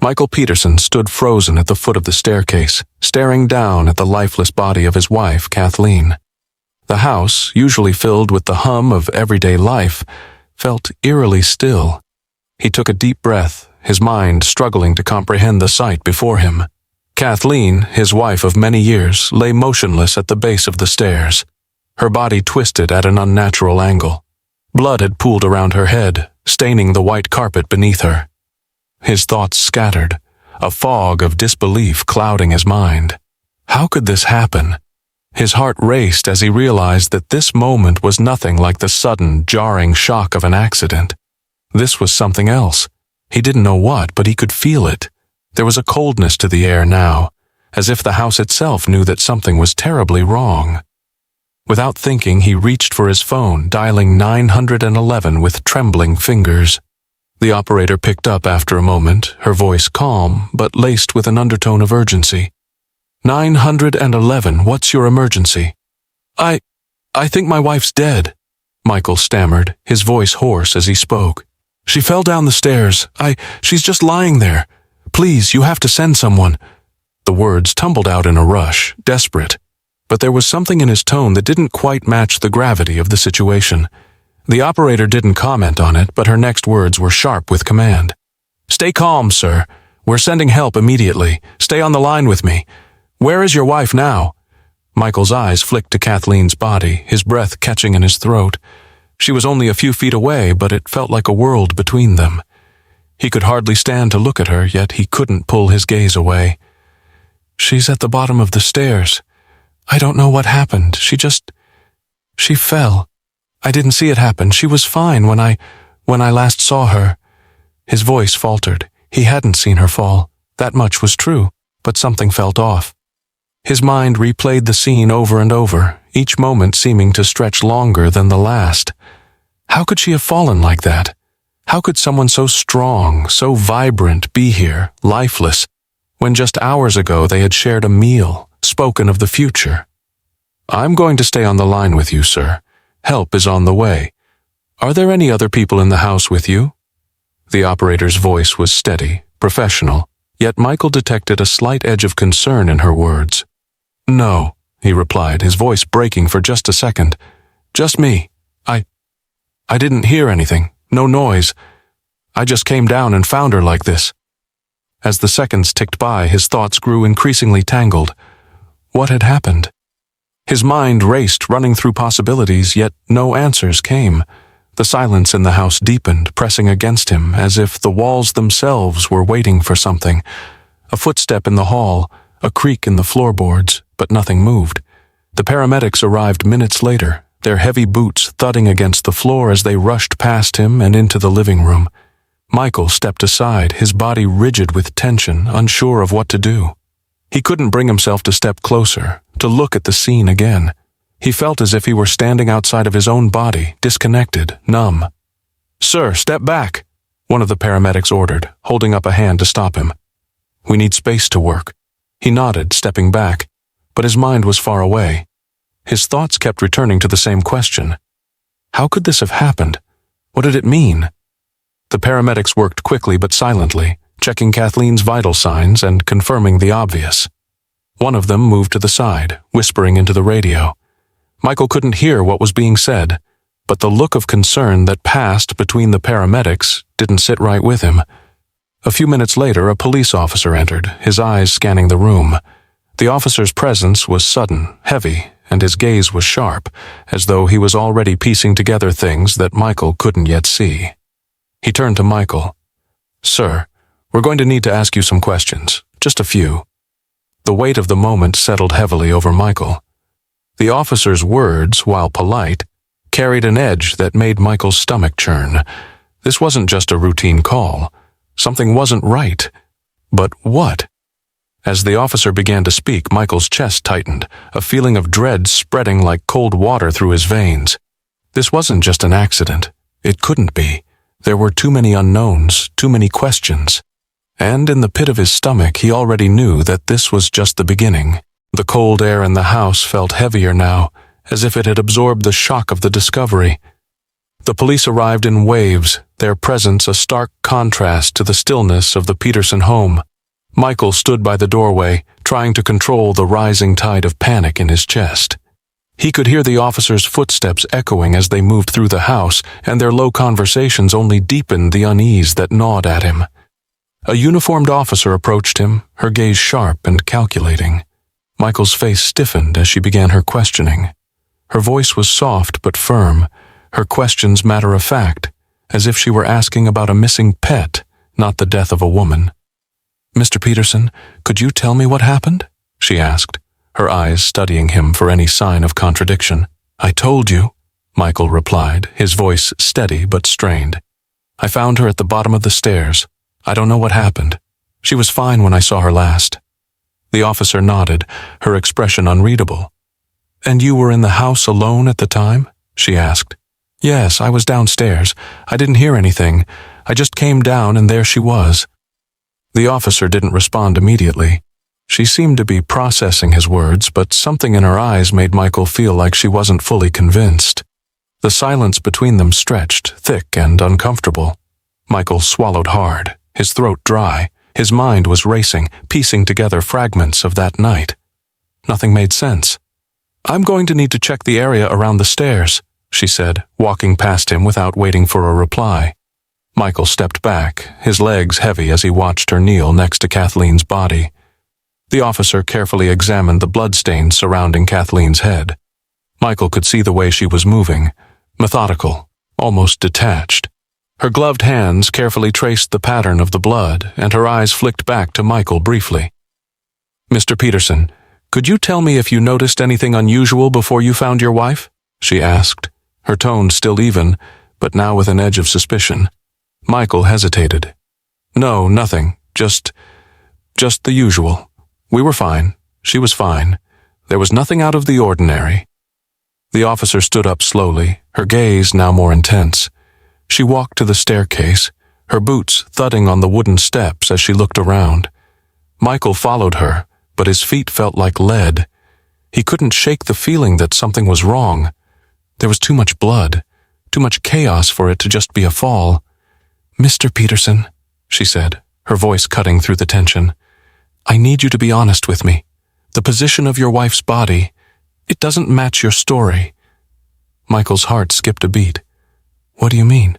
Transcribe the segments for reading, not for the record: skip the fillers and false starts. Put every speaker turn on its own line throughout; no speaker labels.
Michael Peterson stood frozen at the foot of the staircase, staring down at the lifeless body of his wife, Kathleen. The house, usually filled with the hum of everyday life, felt eerily still. He took a deep breath, his mind struggling to comprehend the sight before him. Kathleen, his wife of many years, lay motionless at the base of the stairs, her body twisted at an unnatural angle. Blood had pooled around her head, staining the white carpet beneath her. His thoughts scattered, a fog of disbelief clouding his mind. How could this happen? His heart raced as he realized that this moment was nothing like the sudden, jarring shock of an accident. This was something else. He didn't know what, but he could feel it. There was a coldness to the air now, as if the house itself knew that something was terribly wrong. Without thinking, he reached for his phone, dialing 911 with trembling fingers. The operator picked up after a moment, her voice calm, but laced with an undertone of urgency. 911, what's your emergency? I think my wife's dead, Michael stammered, his voice hoarse as he spoke. She fell down the stairs. She's just lying there. Please, you have to send someone. The words tumbled out in a rush, desperate, but there was something in his tone that didn't quite match the gravity of the situation. The operator didn't comment on it, but her next words were sharp with command. Stay calm, sir. We're sending help immediately. Stay on the line with me. Where is your wife now? Michael's eyes flicked to Kathleen's body, his breath catching in his throat. She was only a few feet away, but it felt like a world between them. He could hardly stand to look at her, yet he couldn't pull his gaze away. She's at the bottom of the stairs. I don't know what happened. She fell. I didn't see it happen. She was fine when I last saw her. His voice faltered. He hadn't seen her fall. That much was true, but something felt off. His mind replayed the scene over and over, each moment seeming to stretch longer than the last. How could she have fallen like that? How could someone so strong, so vibrant be here, lifeless, when just hours ago they had shared a meal, spoken of the future? I'm going to stay on the line with you, sir. Help is on the way. Are there any other people in the house with you? The operator's voice was steady, professional, yet Michael detected a slight edge of concern in her words. No, he replied, his voice breaking for just a second. Just me. I didn't hear anything, no noise. I just came down and found her like this. As the seconds ticked by, his thoughts grew increasingly tangled. What had happened? His mind raced, running through possibilities, yet no answers came. The silence in the house deepened, pressing against him, as if the walls themselves were waiting for something. A footstep in the hall, a creak in the floorboards, but nothing moved. The paramedics arrived minutes later, their heavy boots thudding against the floor as they rushed past him and into the living room. Michael stepped aside, his body rigid with tension, unsure of what to do. He couldn't bring himself to step closer, to look at the scene again. He felt as if he were standing outside of his own body, disconnected, numb. Sir, step back, one of the paramedics ordered, holding up a hand to stop him. We need space to work. He nodded, stepping back, but his mind was far away. His thoughts kept returning to the same question. How could this have happened? What did it mean? The paramedics worked quickly but silently, checking Kathleen's vital signs and confirming the obvious. One of them moved to the side, whispering into the radio. Michael couldn't hear what was being said, but the look of concern that passed between the paramedics didn't sit right with him. A few minutes later, a police officer entered, his eyes scanning the room. The officer's presence was sudden, heavy, and his gaze was sharp, as though he was already piecing together things that Michael couldn't yet see. He turned to Michael. Sir, we're going to need to ask you some questions, just a few. The weight of the moment settled heavily over Michael. The officer's words, while polite, carried an edge that made Michael's stomach churn. This wasn't just a routine call. Something wasn't right. But what? As the officer began to speak, Michael's chest tightened, a feeling of dread spreading like cold water through his veins. This wasn't just an accident. It couldn't be. There were too many unknowns, too many questions. And in the pit of his stomach, he already knew that this was just the beginning. The cold air in the house felt heavier now, as if it had absorbed the shock of the discovery. The police arrived in waves, their presence a stark contrast to the stillness of the Peterson home. Michael stood by the doorway, trying to control the rising tide of panic in his chest. He could hear the officers' footsteps echoing as they moved through the house, and their low conversations only deepened the unease that gnawed at him. A uniformed officer approached him, her gaze sharp and calculating. Michael's face stiffened as she began her questioning. Her voice was soft but firm, her questions matter-of-fact, as if she were asking about a missing pet, not the death of a woman. "Mr. Peterson, could you tell me what happened?" she asked, her eyes studying him for any sign of contradiction. "I told you," Michael replied, his voice steady but strained. "I found her at the bottom of the stairs. I don't know what happened. She was fine when I saw her last." The officer nodded, her expression unreadable. "And you were in the house alone at the time?" she asked. "Yes, I was downstairs. I didn't hear anything. I just came down and there she was." The officer didn't respond immediately. She seemed to be processing his words, but something in her eyes made Michael feel like she wasn't fully convinced. The silence between them stretched, thick and uncomfortable. Michael swallowed hard, his throat dry. His mind was racing, piecing together fragments of that night. Nothing made sense. "I'm going to need to check the area around the stairs," she said, walking past him without waiting for a reply. Michael stepped back, his legs heavy as he watched her kneel next to Kathleen's body. The officer carefully examined the bloodstains surrounding Kathleen's head. Michael could see the way she was moving, methodical, almost detached. Her gloved hands carefully traced the pattern of the blood, and her eyes flicked back to Michael briefly. "Mr. Peterson, could you tell me if you noticed anything unusual before you found your wife?" she asked, her tone still even, but now with an edge of suspicion. Michael hesitated. "No, nothing. Just the usual. We were fine. She was fine. There was nothing out of the ordinary." The officer stood up slowly, her gaze now more intense. She walked to the staircase, her boots thudding on the wooden steps as she looked around. Michael followed her, but his feet felt like lead. He couldn't shake the feeling that something was wrong. There was too much blood, too much chaos for it to just be a fall. "Mr. Peterson," she said, her voice cutting through the tension, "I need you to be honest with me. The position of your wife's body, it doesn't match your story." Michael's heart skipped a beat. "What do you mean?"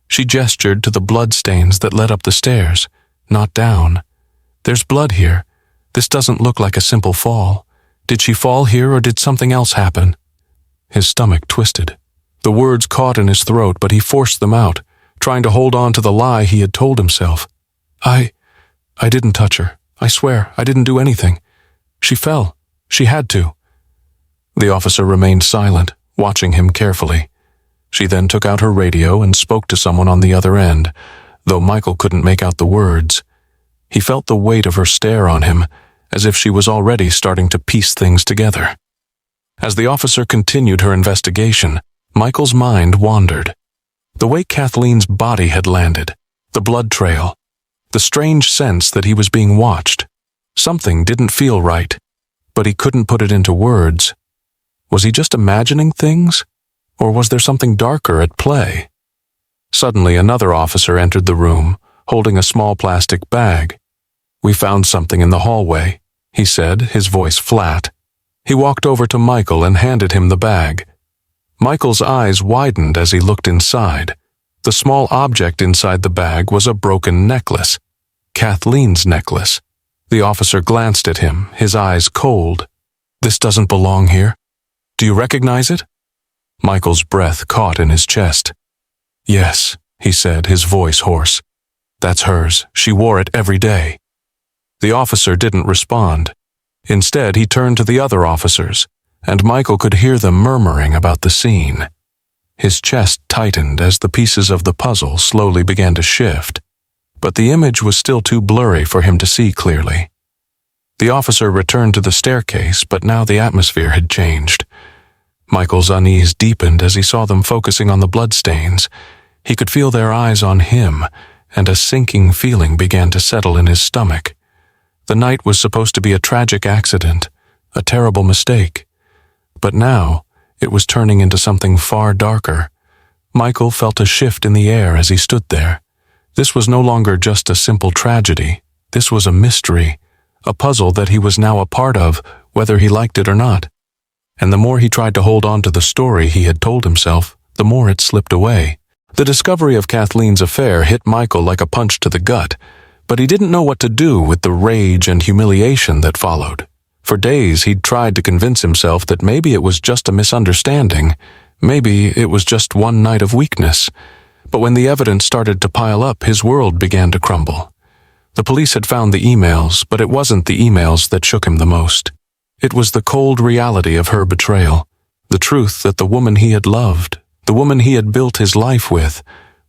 She gestured to the bloodstains that led up the stairs, not down. "There's blood here. This doesn't look like a simple fall. Did she fall here or did something else happen?" His stomach twisted. The words caught in his throat, but he forced them out, trying to hold on to the lie he had told himself. I didn't touch her. I swear, I didn't do anything. She fell. She had to." The officer remained silent, watching him carefully. She then took out her radio and spoke to someone on the other end, though Michael couldn't make out the words. He felt the weight of her stare on him, as if she was already starting to piece things together. As the officer continued her investigation, Michael's mind wandered. The way Kathleen's body had landed, the blood trail, the strange sense that he was being watched. Something didn't feel right, but he couldn't put it into words. Was he just imagining things, or was there something darker at play? Suddenly, another officer entered the room, holding a small plastic bag. "We found something in the hallway," he said, his voice flat. He walked over to Michael and handed him the bag. Michael's eyes widened as he looked inside. The small object inside the bag was a broken necklace. Kathleen's necklace. The officer glanced at him, his eyes cold. "This doesn't belong here. Do you recognize it?" Michael's breath caught in his chest. "Yes," he said, his voice hoarse. "That's hers. She wore it every day." The officer didn't respond. Instead, he turned to the other officers, and Michael could hear them murmuring about the scene. His chest tightened as the pieces of the puzzle slowly began to shift, but the image was still too blurry for him to see clearly. The officer returned to the staircase, but now the atmosphere had changed. Michael's unease deepened as he saw them focusing on the bloodstains. He could feel their eyes on him, and a sinking feeling began to settle in his stomach. The night was supposed to be a tragic accident, a terrible mistake. But now, it was turning into something far darker. Michael felt a shift in the air as he stood there. This was no longer just a simple tragedy. This was a mystery, a puzzle that he was now a part of, whether he liked it or not. And the more he tried to hold on to the story he had told himself, the more it slipped away. The discovery of Kathleen's affair hit Michael like a punch to the gut, but he didn't know what to do with the rage and humiliation that followed. For days he'd tried to convince himself that maybe it was just a misunderstanding, maybe it was just one night of weakness. But when the evidence started to pile up, his world began to crumble. The police had found the emails, but it wasn't the emails that shook him the most. It was the cold reality of her betrayal, the truth that the woman he had loved, the woman he had built his life with,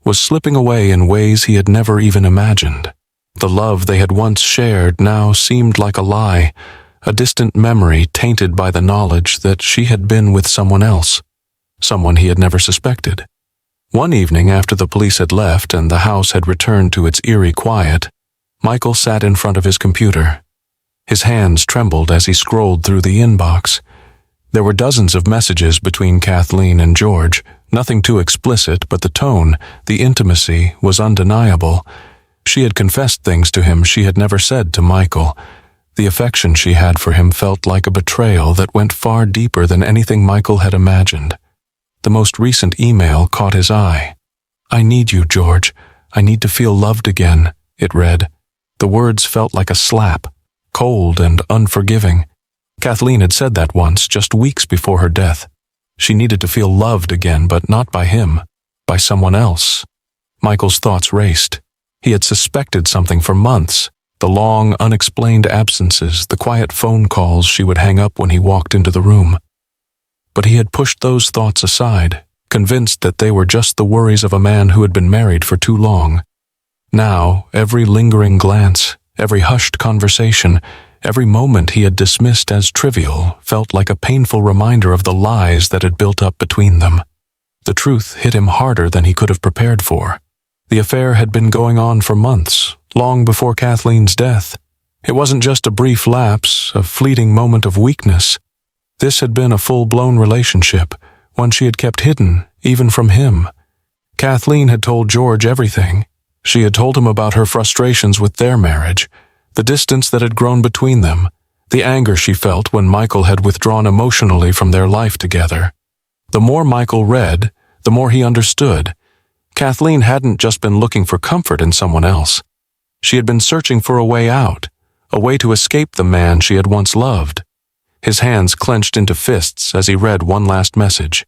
was slipping away in ways he had never even imagined. The love they had once shared now seemed like a lie, a distant memory tainted by the knowledge that she had been with someone else, someone he had never suspected. One evening after the police had left and the house had returned to its eerie quiet, Michael sat in front of his computer. His hands trembled as he scrolled through the inbox. There were dozens of messages between Kathleen and George, nothing too explicit, but the tone, the intimacy, was undeniable. She had confessed things to him she had never said to Michael. The affection she had for him felt like a betrayal that went far deeper than anything Michael had imagined. The most recent email caught his eye. "I need you, George. I need to feel loved again," it read. The words felt like a slap, cold and unforgiving. Kathleen had said that once, just weeks before her death. She needed to feel loved again, but not by him, by someone else. Michael's thoughts raced. He had suspected something for months. The long, unexplained absences, the quiet phone calls she would hang up when he walked into the room. But he had pushed those thoughts aside, convinced that they were just the worries of a man who had been married for too long. Now, every lingering glance, every hushed conversation, every moment he had dismissed as trivial felt like a painful reminder of the lies that had built up between them. The truth hit him harder than he could have prepared for. The affair had been going on for months, long before Kathleen's death. It wasn't just a brief lapse, a fleeting moment of weakness. This had been a full-blown relationship, one she had kept hidden, even from him. Kathleen had told George everything. She had told him about her frustrations with their marriage, the distance that had grown between them, the anger she felt when Michael had withdrawn emotionally from their life together. The more Michael read, the more he understood. Kathleen hadn't just been looking for comfort in someone else. She had been searching for a way out, a way to escape the man she had once loved. His hands clenched into fists as he read one last message.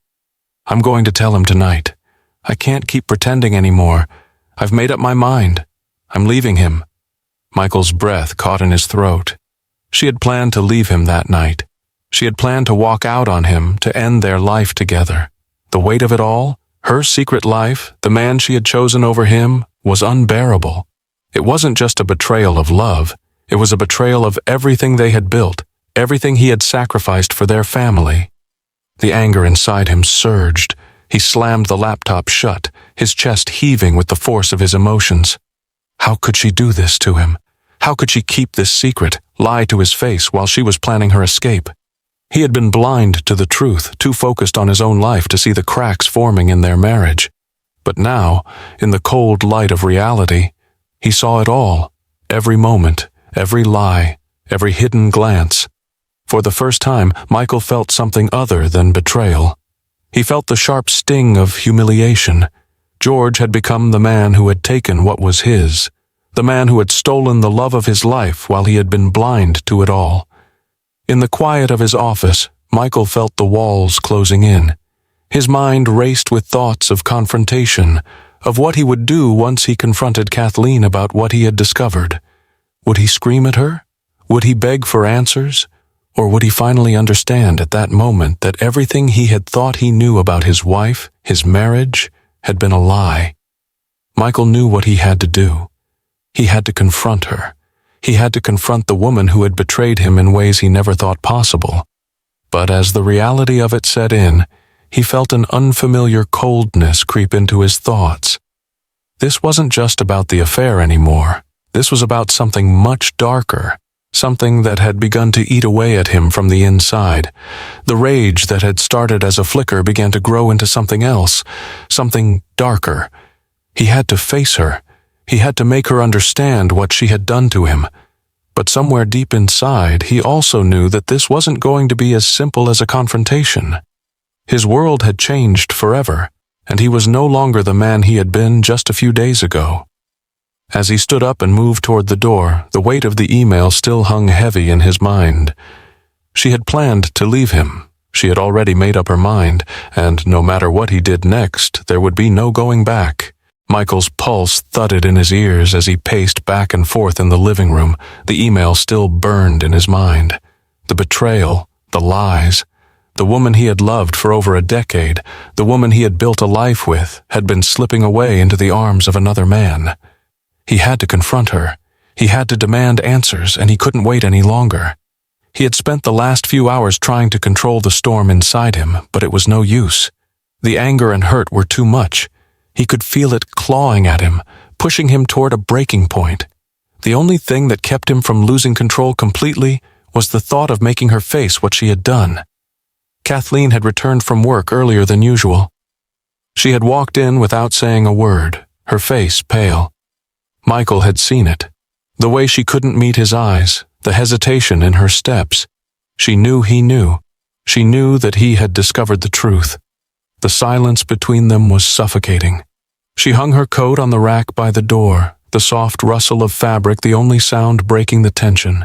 "I'm going to tell him tonight. I can't keep pretending anymore. I've made up my mind. I'm leaving him." Michael's breath caught in his throat. She had planned to leave him that night. She had planned to walk out on him, to end their life together. The weight of it all, her secret life, the man she had chosen over him, was unbearable. It wasn't just a betrayal of love. It was a betrayal of everything they had built, everything he had sacrificed for their family. The anger inside him surged. He slammed the laptop shut, his chest heaving with the force of his emotions. How could she do this to him? How could she keep this secret, lie to his face while she was planning her escape? He had been blind to the truth, too focused on his own life to see the cracks forming in their marriage. But now, in the cold light of reality, he saw it all, every moment, every lie, every hidden glance. For the first time, Michael felt something other than betrayal. He felt the sharp sting of humiliation. George had become the man who had taken what was his, the man who had stolen the love of his life while he had been blind to it all. In the quiet of his office, Michael felt the walls closing in. His mind raced with thoughts of confrontation, of what he would do once he confronted Kathleen about what he had discovered. Would he scream at her? Would he beg for answers? Or would he finally understand at that moment that everything he had thought he knew about his wife, his marriage, had been a lie? Michael knew what he had to do. He had to confront her. He had to confront the woman who had betrayed him in ways he never thought possible. But as the reality of it set in, he felt an unfamiliar coldness creep into his thoughts. This wasn't just about the affair anymore. This was about something much darker, something that had begun to eat away at him from the inside. The rage that had started as a flicker began to grow into something else, something darker. He had to face her. He had to make her understand what she had done to him. But somewhere deep inside, he also knew that this wasn't going to be as simple as a confrontation. His world had changed forever, and he was no longer the man he had been just a few days ago. As he stood up and moved toward the door, the weight of the email still hung heavy in his mind. She had planned to leave him. She had already made up her mind, and no matter what he did next, there would be no going back. Michael's pulse thudded in his ears as he paced back and forth in the living room. The email still burned in his mind. The betrayal, the lies. The woman he had loved for over a decade, the woman he had built a life with, had been slipping away into the arms of another man. He had to confront her. He had to demand answers, and he couldn't wait any longer. He had spent the last few hours trying to control the storm inside him, but it was no use. The anger and hurt were too much. He could feel it clawing at him, pushing him toward a breaking point. The only thing that kept him from losing control completely was the thought of making her face what she had done. Kathleen had returned from work earlier than usual. She had walked in without saying a word, her face pale. Michael had seen it. The way she couldn't meet his eyes, the hesitation in her steps. She knew he knew. She knew that he had discovered the truth. The silence between them was suffocating. She hung her coat on the rack by the door, the soft rustle of fabric the only sound breaking the tension.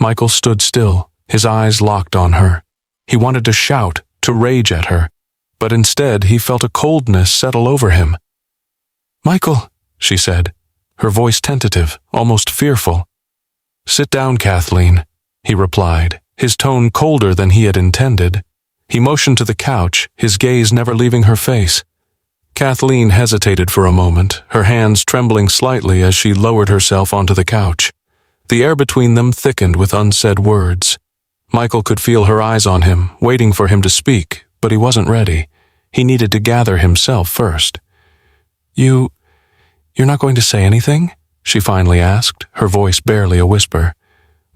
Michael stood still, his eyes locked on her. He wanted to shout, to rage at her, but instead he felt a coldness settle over him. "Michael," she said, her voice tentative, almost fearful. "Sit down, Kathleen," he replied, his tone colder than he had intended. He motioned to the couch, his gaze never leaving her face. Kathleen hesitated for a moment, her hands trembling slightly as she lowered herself onto the couch. The air between them thickened with unsaid words. Michael could feel her eyes on him, waiting for him to speak, but he wasn't ready. He needed to gather himself first. You're not going to say anything?" she finally asked, her voice barely a whisper.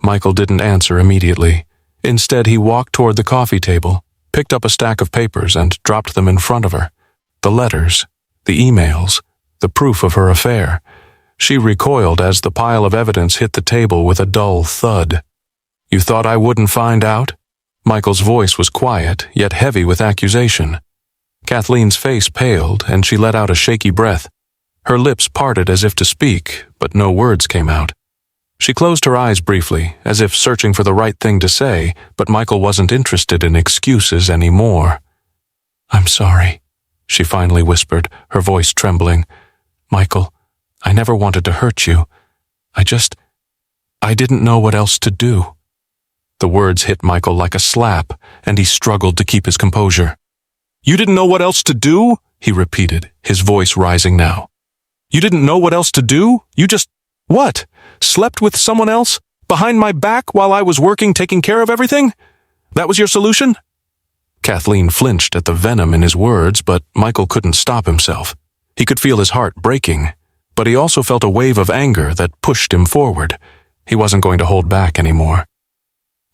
Michael didn't answer immediately. Instead, he walked toward the coffee table, picked up a stack of papers and dropped them in front of her. The letters, the emails, the proof of her affair. She recoiled as the pile of evidence hit the table with a dull thud. "You thought I wouldn't find out?" Michael's voice was quiet, yet heavy with accusation. Kathleen's face paled, and she let out a shaky breath. Her lips parted as if to speak, but no words came out. She closed her eyes briefly, as if searching for the right thing to say, but Michael wasn't interested in excuses anymore. "I'm sorry," she finally whispered, her voice trembling. "Michael, I never wanted to hurt you. I didn't know what else to do." The words hit Michael like a slap, and he struggled to keep his composure. "You didn't know what else to do?" he repeated, his voice rising now. "You didn't know what else to do? You just, what? Slept with someone else? Behind my back while I was working taking care of everything? That was your solution?" Kathleen flinched at the venom in his words, but Michael couldn't stop himself. He could feel his heart breaking, but he also felt a wave of anger that pushed him forward. He wasn't going to hold back anymore.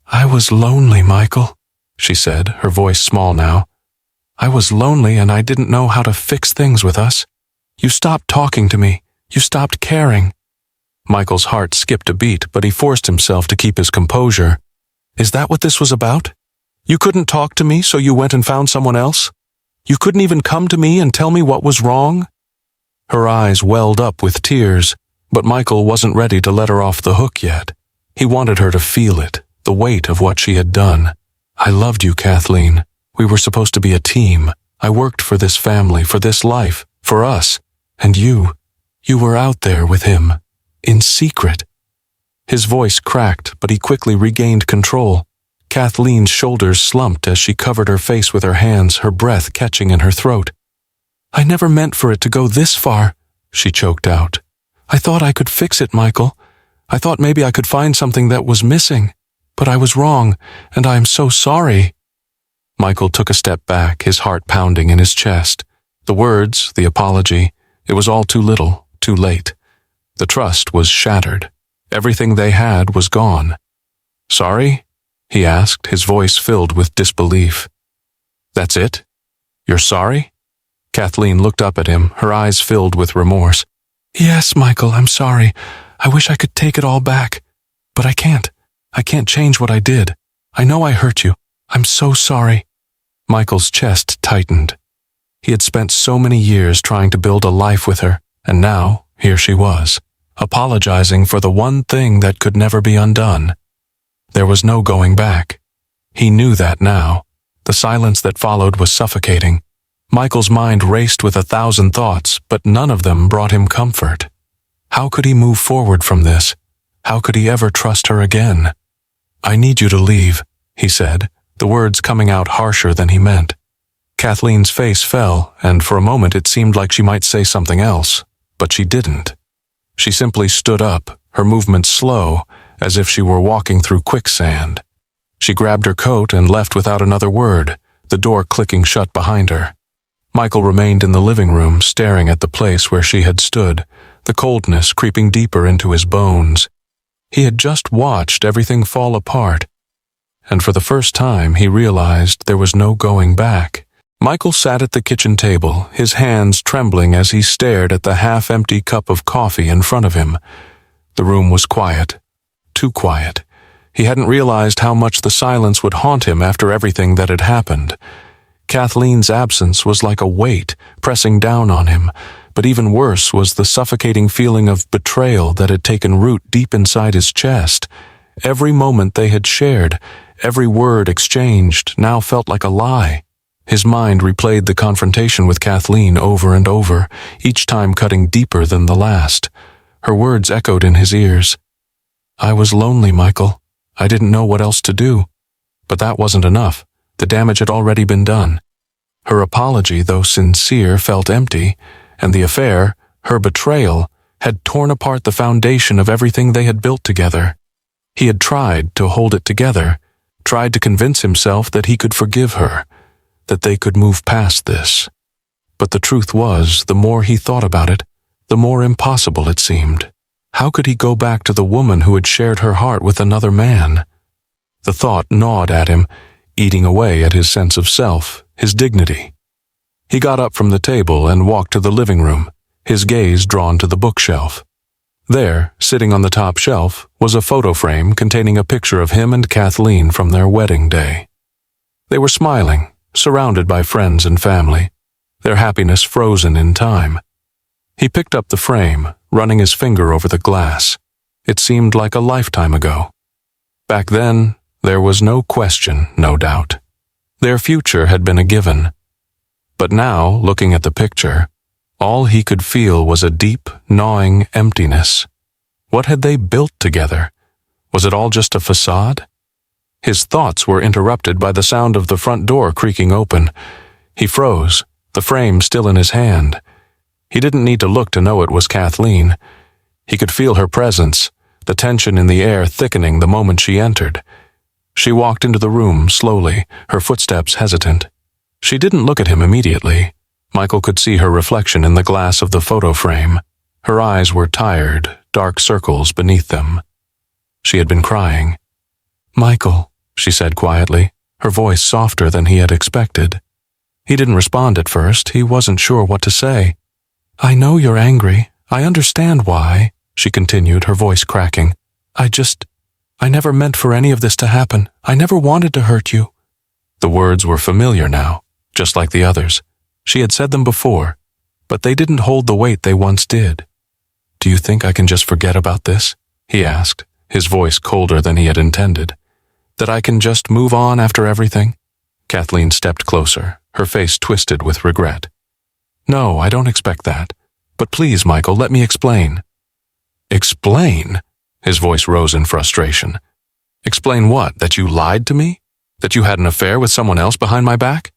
"I was lonely, Michael," she said, her voice small now. "I was lonely and I didn't know how to fix things with us. You stopped talking to me. You stopped caring." Michael's heart skipped a beat, but he forced himself to keep his composure. "Is that what this was about? You couldn't talk to me, so you went and found someone else? You couldn't even come to me and tell me what was wrong?" Her eyes welled up with tears, but Michael wasn't ready to let her off the hook yet. He wanted her to feel it, the weight of what she had done. "I loved you, Kathleen. We were supposed to be a team. I worked for this family, for this life, for us. And you were out there with him, in secret." His voice cracked, but he quickly regained control. Kathleen's shoulders slumped as she covered her face with her hands, her breath catching in her throat. "I never meant for it to go this far," she choked out. "I thought I could fix it, Michael. I thought maybe I could find something that was missing. But I was wrong, and I am so sorry." Michael took a step back, his heart pounding in his chest. The words, the apology, it was all too little, too late. The trust was shattered. Everything they had was gone. Sorry? He asked, his voice filled with disbelief. That's it? You're sorry? Kathleen looked up at him, her eyes filled with remorse. Yes, Michael, I'm sorry. I wish I could take it all back. But I can't. I can't change what I did. I know I hurt you. I'm so sorry. Michael's chest tightened. He had spent so many years trying to build a life with her, and now, here she was, apologizing for the one thing that could never be undone. There was no going back. He knew that now. The silence that followed was suffocating. Michael's mind raced with 1,000 thoughts, but none of them brought him comfort. How could he move forward from this? How could he ever trust her again? I need you to leave, he said, the words coming out harsher than he meant. Kathleen's face fell, and for a moment it seemed like she might say something else, but she didn't. She simply stood up, her movements slow, as if she were walking through quicksand. She grabbed her coat and left without another word, the door clicking shut behind her. Michael remained in the living room, staring at the place where she had stood, the coldness creeping deeper into his bones. He had just watched everything fall apart, and for the first time he realized there was no going back. Michael sat at the kitchen table, his hands trembling as he stared at the half-empty cup of coffee in front of him. The room was quiet. Too quiet. He hadn't realized how much the silence would haunt him after everything that had happened. Kathleen's absence was like a weight pressing down on him, but even worse was the suffocating feeling of betrayal that had taken root deep inside his chest. Every moment they had shared, every word exchanged, now felt like a lie. His mind replayed the confrontation with Kathleen over and over, each time cutting deeper than the last. Her words echoed in his ears. I was lonely, Michael. I didn't know what else to do. But that wasn't enough. The damage had already been done. Her apology, though sincere, felt empty, and the affair, her betrayal, had torn apart the foundation of everything they had built together. He had tried to hold it together, tried to convince himself that he could forgive her, that they could move past this. But the truth was, the more he thought about it, the more impossible it seemed. How could he go back to the woman who had shared her heart with another man? The thought gnawed at him, eating away at his sense of self, his dignity. He got up from the table and walked to the living room, his gaze drawn to the bookshelf. There, sitting on the top shelf, was a photo frame containing a picture of him and Kathleen from their wedding day. They were smiling, surrounded by friends and family, their happiness frozen in time. He picked up the frame, running his finger over the glass. It seemed like a lifetime ago. Back then, there was no question, no doubt. Their future had been a given. But now, looking at the picture, all he could feel was a deep, gnawing emptiness. What had they built together? Was it all just a facade? His thoughts were interrupted by the sound of the front door creaking open. He froze, the frame still in his hand. He didn't need to look to know it was Kathleen. He could feel her presence, the tension in the air thickening the moment she entered. She walked into the room slowly, her footsteps hesitant. She didn't look at him immediately. Michael could see her reflection in the glass of the photo frame. Her eyes were tired, dark circles beneath them. She had been crying. Michael, she said quietly, her voice softer than he had expected. He didn't respond at first. He wasn't sure what to say. I know you're angry. I understand why, she continued, her voice cracking. I never meant for any of this to happen. I never wanted to hurt you. The words were familiar now, just like the others. She had said them before, but they didn't hold the weight they once did. Do you think I can just forget about this? He asked, his voice colder than he had intended. That I can just move on after everything? Kathleen stepped closer, her face twisted with regret. No, I don't expect that. But please, Michael, let me explain. Explain? His voice rose in frustration. Explain what? That you lied to me? That you had an affair with someone else behind my back?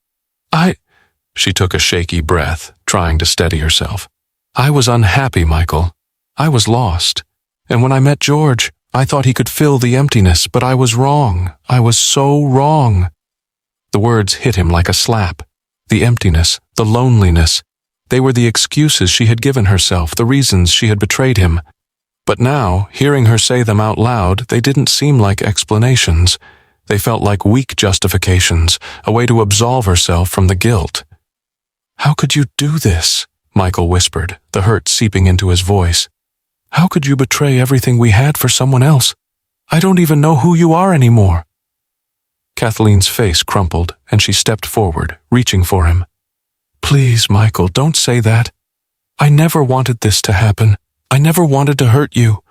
She took a shaky breath, trying to steady herself. I was unhappy, Michael. I was lost. And when I met George, I thought he could fill the emptiness, but I was wrong. I was so wrong. The words hit him like a slap. The emptiness, the loneliness. They were the excuses she had given herself, the reasons she had betrayed him. But now, hearing her say them out loud, they didn't seem like explanations. They felt like weak justifications, a way to absolve herself from the guilt. "How could you do this?" Michael whispered, the hurt seeping into his voice. "How could you betray everything we had for someone else? I don't even know who you are anymore." Kathleen's face crumpled, and she stepped forward, reaching for him. "Please, Michael, don't say that. I never wanted this to happen. I never wanted to hurt you."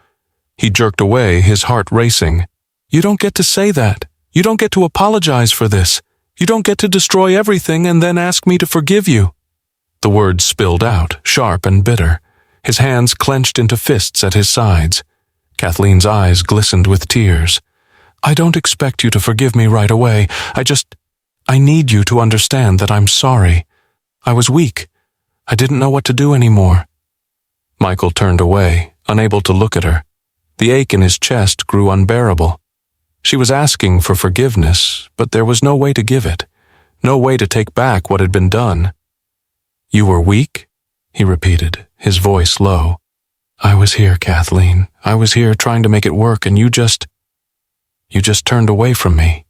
He jerked away, his heart racing. "You don't get to say that. You don't get to apologize for this. You don't get to destroy everything and then ask me to forgive you." The words spilled out, sharp and bitter. His hands clenched into fists at his sides. Kathleen's eyes glistened with tears. "I don't expect you to forgive me right away. I need you to understand that I'm sorry. I was weak. I didn't know what to do anymore." Michael turned away, unable to look at her. The ache in his chest grew unbearable. She was asking for forgiveness, but there was no way to give it, no way to take back what had been done. "You were weak?" he repeated, his voice low. "I was here, Kathleen. I was here trying to make it work, and you just turned away from me."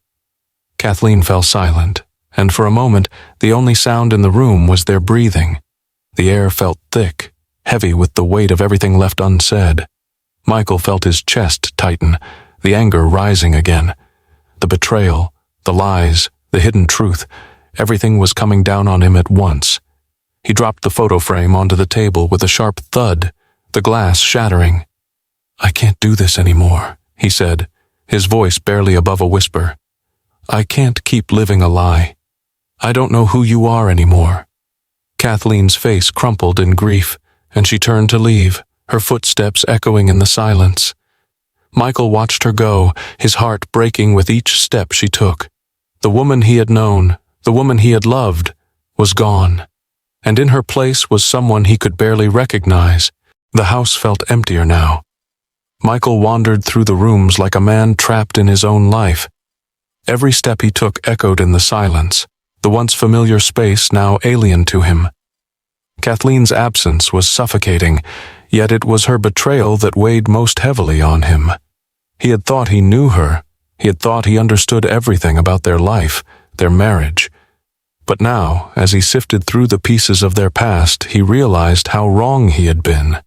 Kathleen fell silent, and for a moment the only sound in the room was their breathing. The air felt thick, heavy with the weight of everything left unsaid. Michael felt his chest tighten, the anger rising again. The betrayal, the lies, the hidden truth, everything was coming down on him at once. He dropped the photo frame onto the table with a sharp thud, the glass shattering. "I can't do this anymore," he said, his voice barely above a whisper. "I can't keep living a lie. I don't know who you are anymore." Kathleen's face crumpled in grief, and she turned to leave, her footsteps echoing in the silence. Michael watched her go, his heart breaking with each step she took. The woman he had known, the woman he had loved, was gone, and in her place was someone he could barely recognize. The house felt emptier now. Michael wandered through the rooms like a man trapped in his own life. Every step he took echoed in the silence, the once familiar space now alien to him. Kathleen's absence was suffocating, yet it was her betrayal that weighed most heavily on him. He had thought he knew her. He had thought he understood everything about their life, their marriage. But now, as he sifted through the pieces of their past, he realized how wrong he had been.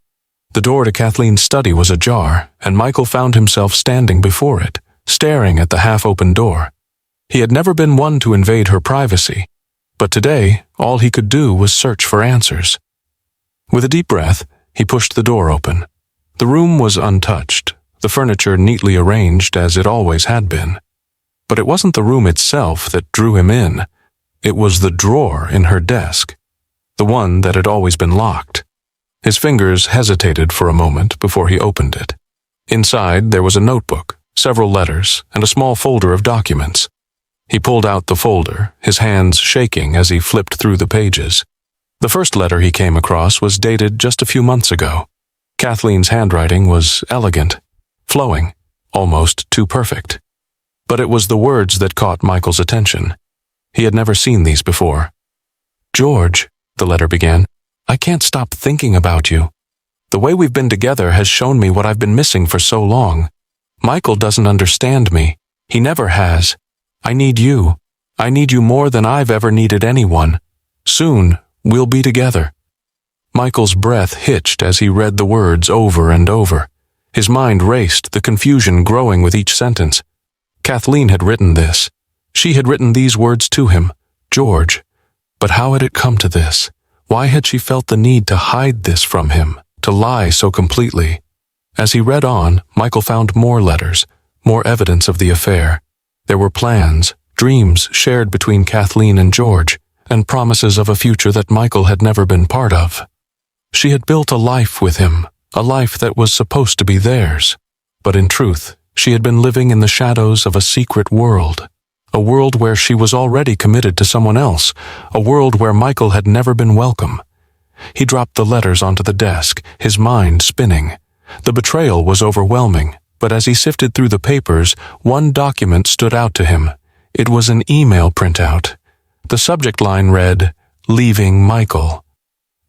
The door to Kathleen's study was ajar, and Michael found himself standing before it, staring at the half-open door. He had never been one to invade her privacy, but today all he could do was search for answers. With a deep breath, he pushed the door open. The room was untouched, the furniture neatly arranged as it always had been. But it wasn't the room itself that drew him in. It was the drawer in her desk, the one that had always been locked. His fingers hesitated for a moment before he opened it. Inside there was a notebook, several letters, and a small folder of documents. He pulled out the folder, his hands shaking as he flipped through the pages. The first letter he came across was dated just a few months ago. Kathleen's handwriting was elegant, flowing, almost too perfect. But it was the words that caught Michael's attention. He had never seen these before. "George," the letter began, "I can't stop thinking about you. The way we've been together has shown me what I've been missing for so long. Michael doesn't understand me. He never has. I need you. I need you more than I've ever needed anyone. Soon, we'll be together." Michael's breath hitched as he read the words over and over. His mind raced, the confusion growing with each sentence. Kathleen had written this. She had written these words to him, George. But how had it come to this? Why had she felt the need to hide this from him, to lie so completely? As he read on, Michael found more letters, more evidence of the affair. There were plans, dreams shared between Kathleen and George, and promises of a future that Michael had never been part of. She had built a life with him, a life that was supposed to be theirs. But in truth, she had been living in the shadows of a secret world, a world where she was already committed to someone else, a world where Michael had never been welcome. He dropped the letters onto the desk, his mind spinning. The betrayal was overwhelming, but as he sifted through the papers, one document stood out to him. It was an email printout. The subject line read, "Leaving Michael."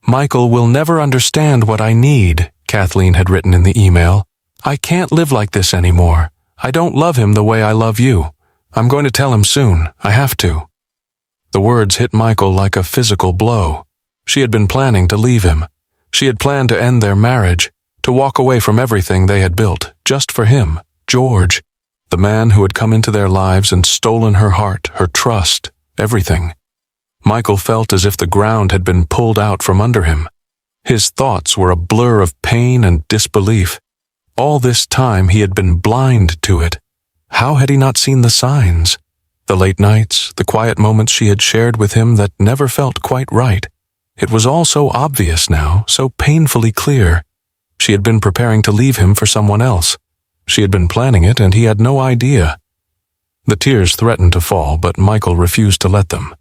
"Michael will never understand what I need," Kathleen had written in the email. "I can't live like this anymore. I don't love him the way I love you. I'm going to tell him soon. I have to." The words hit Michael like a physical blow. She had been planning to leave him. She had planned to end their marriage, to walk away from everything they had built, just for him, George, the man who had come into their lives and stolen her heart, her trust, everything. Michael felt as if the ground had been pulled out from under him. His thoughts were a blur of pain and disbelief. All this time he had been blind to it. How had he not seen the signs? The late nights, the quiet moments she had shared with him that never felt quite right. It was all so obvious now, so painfully clear. She had been preparing to leave him for someone else. She had been planning it, and he had no idea. The tears threatened to fall, but Michael refused to let them.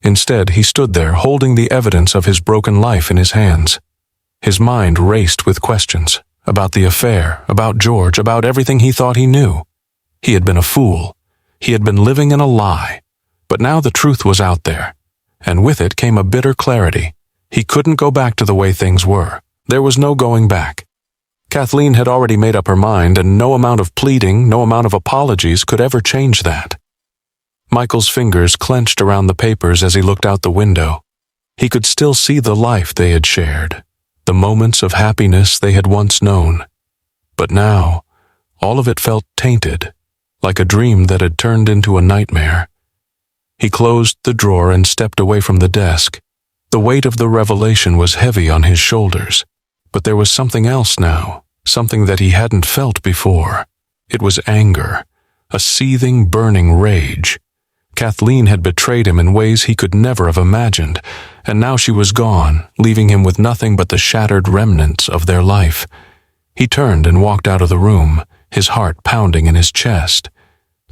Instead, he stood there, holding the evidence of his broken life in his hands. His mind raced with questions about the affair, about George, about everything he thought he knew. He had been a fool. He had been living in a lie. But now the truth was out there, and with it came a bitter clarity. He couldn't go back to the way things were. There was no going back. Kathleen had already made up her mind, and no amount of pleading, no amount of apologies could ever change that. Michael's fingers clenched around the papers as he looked out the window. He could still see the life they had shared, the moments of happiness they had once known. But now, all of it felt tainted, like a dream that had turned into a nightmare. He closed the drawer and stepped away from the desk. The weight of the revelation was heavy on his shoulders. But there was something else now, something that he hadn't felt before. It was anger, a seething, burning rage. Kathleen had betrayed him in ways he could never have imagined, and now she was gone, leaving him with nothing but the shattered remnants of their life. He turned and walked out of the room, his heart pounding in his chest.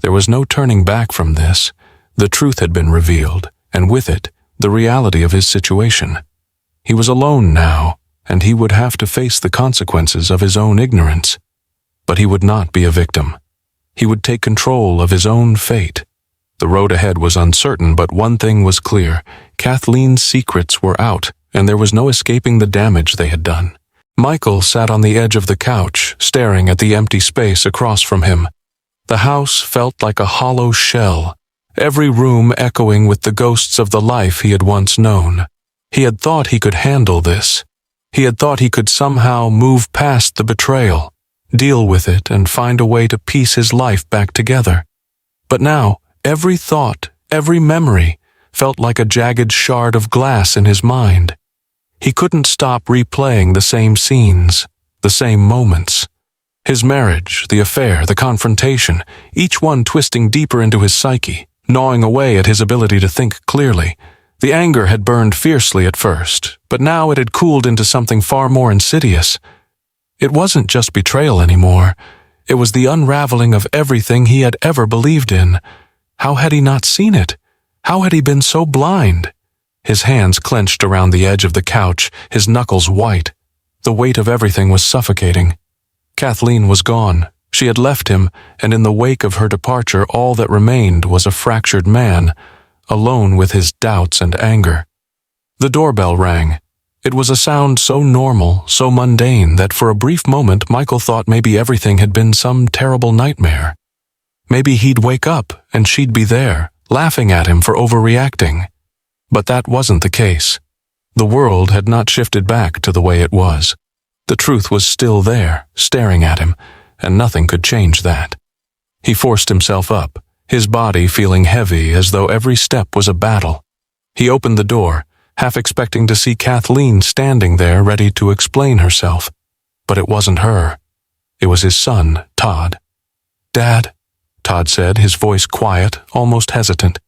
There was no turning back from this. The truth had been revealed, and with it, the reality of his situation. He was alone now, and he would have to face the consequences of his own ignorance. But he would not be a victim. He would take control of his own fate. The road ahead was uncertain, but one thing was clear. Kathleen's secrets were out, and there was no escaping the damage they had done. Michael sat on the edge of the couch, staring at the empty space across from him. The house felt like a hollow shell, every room echoing with the ghosts of the life he had once known. He had thought he could handle this. He had thought he could somehow move past the betrayal, deal with it, and find a way to piece his life back together. But now, every thought, every memory, felt like a jagged shard of glass in his mind. He couldn't stop replaying the same scenes, the same moments. His marriage, the affair, the confrontation, each one twisting deeper into his psyche, gnawing away at his ability to think clearly. The anger had burned fiercely at first, but now it had cooled into something far more insidious. It wasn't just betrayal anymore. It was the unraveling of everything he had ever believed in. How had he not seen it? How had he been so blind? His hands clenched around the edge of the couch, his knuckles white. The weight of everything was suffocating. Kathleen was gone. She had left him, and in the wake of her departure, all that remained was a fractured man, alone with his doubts and anger. The doorbell rang. It was a sound so normal, so mundane, that for a brief moment Michael thought maybe everything had been some terrible nightmare. Maybe he'd wake up and she'd be there, laughing at him for overreacting. But that wasn't the case. The world had not shifted back to the way it was. The truth was still there, staring at him, and nothing could change that. He forced himself up, his body feeling heavy as though every step was a battle. He opened the door, half expecting to see Kathleen standing there ready to explain herself. But it wasn't her. It was his son, Todd. "Dad," Todd said, his voice quiet, almost hesitant.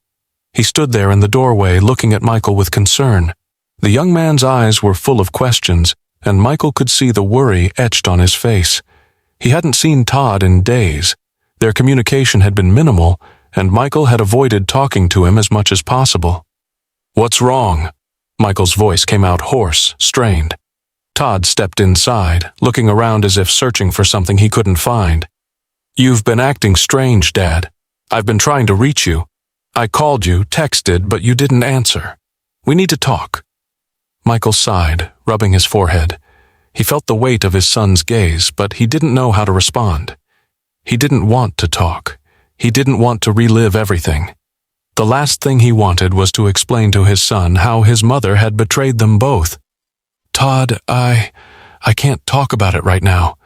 He stood there in the doorway, looking at Michael with concern. The young man's eyes were full of questions, and Michael could see the worry etched on his face. He hadn't seen Todd in days. Their communication had been minimal, and Michael had avoided talking to him as much as possible. "What's wrong?" Michael's voice came out hoarse, strained. Todd stepped inside, looking around as if searching for something he couldn't find. "You've been acting strange, Dad. I've been trying to reach you. I called you, texted, but you didn't answer. We need to talk." Michael sighed, rubbing his forehead. He felt the weight of his son's gaze, but he didn't know how to respond. He didn't want to talk. He didn't want to relive everything. The last thing he wanted was to explain to his son how his mother had betrayed them both. "Todd, I can't talk about it right now,"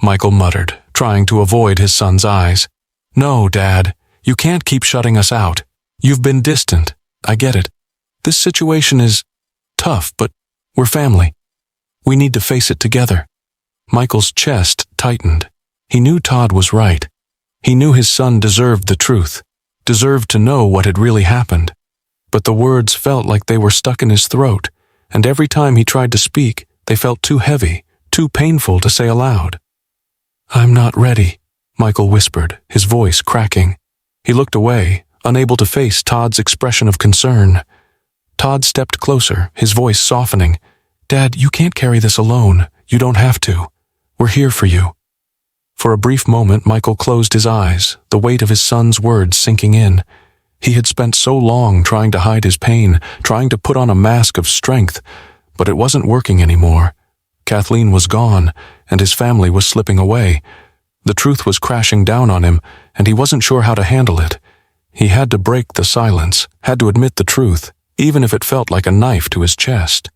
Michael muttered, trying to avoid his son's eyes. "No, Dad, you can't keep shutting us out. You've been distant. I get it. This situation is tough, but we're family. We need to face it together." Michael's chest tightened. He knew Todd was right. He knew his son deserved the truth, deserved to know what had really happened. But the words felt like they were stuck in his throat, and every time he tried to speak, they felt too heavy, too painful to say aloud. "I'm not ready," Michael whispered, his voice cracking. He looked away, unable to face Todd's expression of concern. Todd stepped closer, his voice softening. "Dad, you can't carry this alone. You don't have to. We're here for you." For a brief moment, Michael closed his eyes, the weight of his son's words sinking in. He had spent so long trying to hide his pain, trying to put on a mask of strength, but it wasn't working anymore. Kathleen was gone, and his family was slipping away. The truth was crashing down on him, and he wasn't sure how to handle it. He had to break the silence, had to admit the truth, even if it felt like a knife to his chest.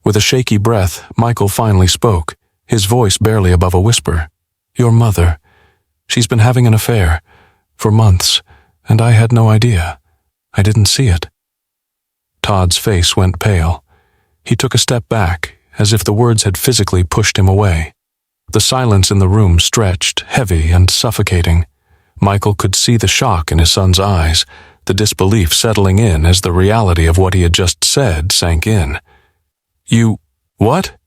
With a shaky breath, Michael finally spoke, his voice barely above a whisper. "Your mother. She's been having an affair for months, and I had no idea. I didn't see it." Todd's face went pale. He took a step back, as if the words had physically pushed him away. The silence in the room stretched, heavy and suffocating. Michael could see the shock in his son's eyes, the disbelief settling in as the reality of what he had just said sank in. "You... what?"